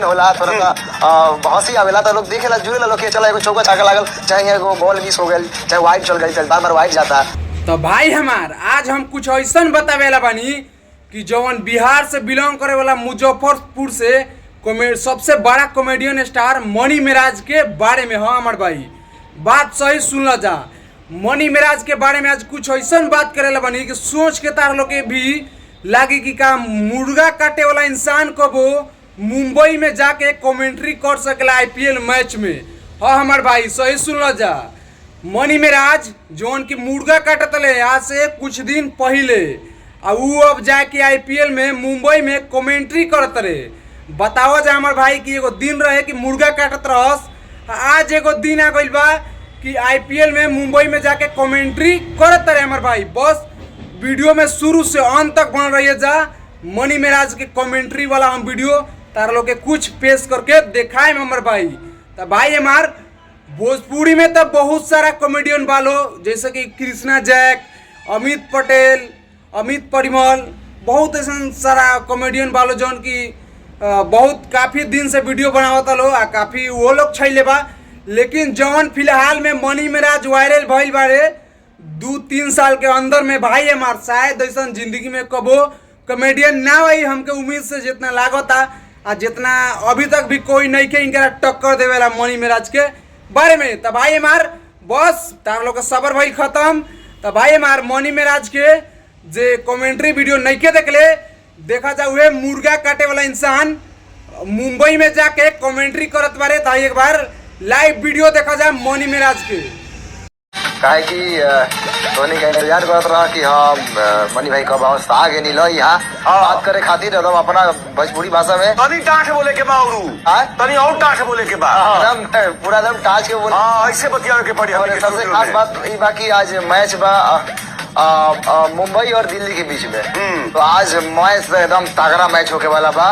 होला थोड़ा सा हंसी आवेला तो लोग देखेला जुड़ेला लोग के चला एगो चौका छक्का लागल चाहे एगो बॉल मिस हो गइल चाहे वाइड चल गइल बार बार वाइड जाता। तो भाई हमार आज हम कुछ ऐसा बतावेला बानी कि जवन बिहार से बिलोंग करे वाला मुजफ्फरपुर से सबसे बड़ा कॉमेडियन स्टार मनी मेराज के बारे में। हाँ हमार भाई बात सही सुन जा। मनी मेराज के बारे में आज कुछ ऐसा बात करेला बानी कि सोच के तार लोग के भी लागी कि का मुर्गा काटे वाला इंसान को वो मुंबई में जाके कमेंट्री कर सकेला आईपीएल मैच में। हाँ हमार भाई सही सुन जा। मनी मेराज जोन की मुर्गा काटत ले आज से कुछ दिन पहले वो अब जाके आईपीएल में मुंबई में कमेंट्री करत रहे। बताओ जा हमार भाई कि एगो दिन रहे कि मुर्गा काटत रहस, आज एगो दिन आ गइल बा कि आईपीएल में मुंबई में जाके कमेंट्री करत रहे। हमार भाई बस वीडियो में शुरू से अंत तक बन रही है जा। मनी मेराज के कमेंट्री वाला हम वीडियो तार लोग के कुछ पेश करके दिखाए हमार भाई। तो भाई हमार भोजपुरी में तो बहुत सारा कॉमेडियन वालो जैसे कि कृष्णा जैक, अमित पटेल, अमित परिमल, बहुत ऐसा सारा कॉमेडियन वालो जौन की बहुत काफ़ी दिन से वीडियो बनावता लो आ काफ़ी वो लोग छैले बा। लेकिन जौन फिलहाल में मनी मेराज वायरल भइल बारे 2-3 साल के अंदर में भाई हमार शायद ऐसा जिंदगी में कबो कॉमेडियन ना भाई हमके उम्मीद से जितना लागता आ जितना अभी तक भी कोई नहीं के इनका टक्कर देवेला मनी मेराज के बारे में। तब भाई हमार बस तार लोग का सबर भाई खत्म। तब भाई हमार मनी मेराज के जे कमेंट्री वीडियो नहीं के देखले देखा जा हुए मुर्गा काटे वाला इंसान मुंबई में जाके कमेंट्री करत बारे। तो एक बार लाइव वीडियो देखा जा मनी मेराज के। काहे कि धोनी का इंतजार करत रहा कि हाँ मनी भाई कब अवस्था आ गए नीलो यहाँ बात करे खातिर एकदम अपना भोजपुरी भाषा में तनी टाठ बोले के बा तनी और टाठ बोले के बा एकदम पूरा एकदम टाच के बोले। ऐसे बतियावे के पड़ी। और सबसे खास बात ये बा कि आज मैच बा मुंबई और दिल्ली के बीच में। तो आज मैच एकदम तगड़ा मैच होके वाला बा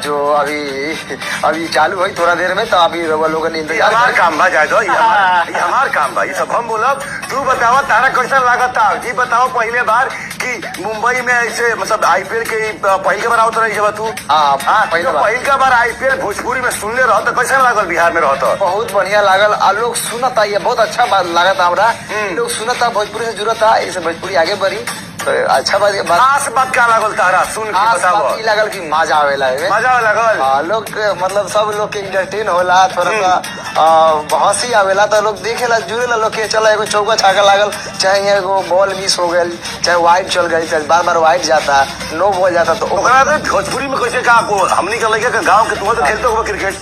जो अभी चालू हुई थोड़ा देर में। तो अभी लोगों ने इंतजार हमार काम बा जाए दो ये हमार काम बा ये सब हम बोलब। तू बतावा तारा कैसा लागता जी बताओ पहले बार कि मुंबई में ऐसे मतलब आईपीएल के पहले बार आवत रही तू पहले बार आईपीएल भोजपुरी में सुनले रहो तो कैसा लागल बिहार में रहो? बहुत बढ़िया लागल। लोग सुनता ये बहुत अच्छा बात लागत हमरा। लोग सुनता भोजपुरी से जुड़ता इसे भोजपुरी आगे बढ़ी तो अच्छा बात। खास बात क्या लागल तारा सुन के बताओ? लागल कि मजा आवेला मजा लागल। लोग मतलब सब लोग के इंटरटेन होला थोड़ा सा हंसी आवेला तो लोग देखेला जुड़ेला लोग के चला एगो चौका छक्का लागल चाहे एगो बॉल मिस हो गइल चाहे वाइड चल गइल चाहे बार बार वाइड जाता नो बॉल जाता। तो भोजपुरी में कैसे का हमनी के लड़के के गाँव के तुम तो खेलते हो क्रिकेट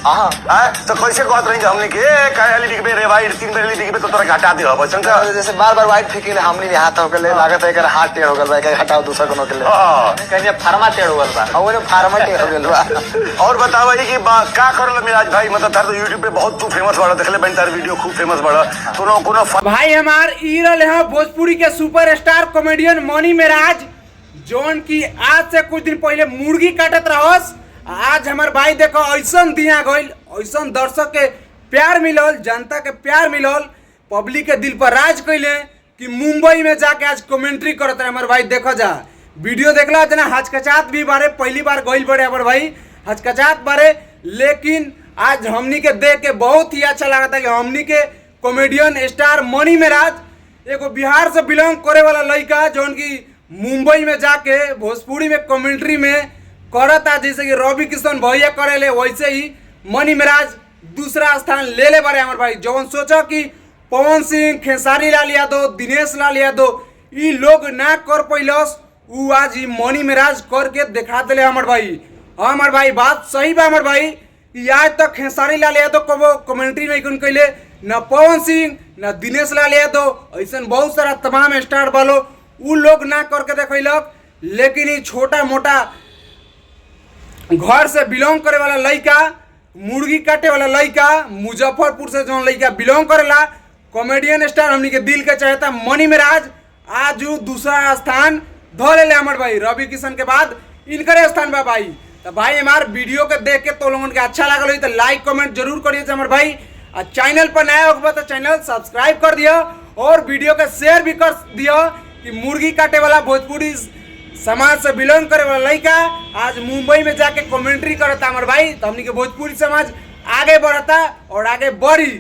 तो कैसे कहत रही हमनी के रे वाइड 3 बार दिखबे तो तोरा घाटा दे हो जैसे बार बार वाइड फेंके हमनी हाथ हो गए लागत है हाथ टेढ़ हो गल बा हटाओ दूसरा कोनो के लिए फार्मा टेढ़ हो गल बा और फार्मा टेढ़ हो गल बा। और बताओ ये कि का करल मेराज भाई मतलब तार तो यूट्यूब पे बहुत तू फेमस बड़ा देखले बन तार वीडियो खूब फेमस बड़ा कोनो भाई हमार ई रहले हैं भोजपुरी के सुपरस्टार कॉमेडियन मनी मेराज जोन की आज से कुछ दिन पहले मुर्गी काटत रहस। आज हमार भाई देखो ऐसा दिया गइल ऐसा दर्शक के प्यार मिलल जनता के प्यार मिलल पब्लिक के दिल पर राज कैले कि मुंबई में जाके आज कमेंट्री करत रहे। हमारे भाई देखो जा वीडियो देखला जना हचकचात भी बारे पहली बार गइल बड़े हमारे भाई हचकचात बारे। लेकिन आज हमनी के देख के बहुत ही अच्छा लगा था कि हमनी के कॉमेडियन स्टार मनी मेराज एगो बिहार से बिलोंग करे वाला लड़का जौन की मुंबई में जाके भोजपुरी में कमेंट्री में करता जैसे कि रवि किशन भैया करेले वैसे ही मनी मेराज दूसरा स्थान ले बारे। हमारे भाई जौन सोचा कि पवन सिंह, खेसारी लाल यादव, दिनेश लाल यादव ये लोग ना कर पैलस उ आज ही मनी मेराज करके दिखा दिले हमारे भाई। हाँ हमारे भाई बात सही बा हमारे भाई कि आज तक खेसारी लाल यादव को कमेंट्री नहीं कैले न पवन सिंह न दिनेश लाल यादव ऐसा बहुत सारा तमाम स्टार वालों उ लोग ना करके देखलक। लेकिन ये छोटा मोटा घर से बिलोंग करे वाला लड़का मुर्गी काटे वाला लड़का मुजफ्फरपुर से जो लड़का बिलोंग करेला कॉमेडियन स्टार हमनी के दिल के चाहता मनी मेराज आज दूसरा स्थान धो ले हमारे भाई रवि किशन के बाद इनकर स्थान बा भाई। तो भाई हमारे वीडियो के देख के तो लोगों के अच्छा लगल तो लाइक कमेंट जरूर करिए हमारे भाई। और चैनल पर नया होगा तो चैनल सब्सक्राइब कर दिया और वीडियो के शेयर भी कर दिया कि मुर्गी काटे वाला भोजपुरी समाज से बिलोंग करे वाला लड़का आज मुंबई में जाके कमेंट्री करता हमारे भाई, तो हमनी के भोजपुरी समाज आगे बढ़ता और आगे बढ़ी।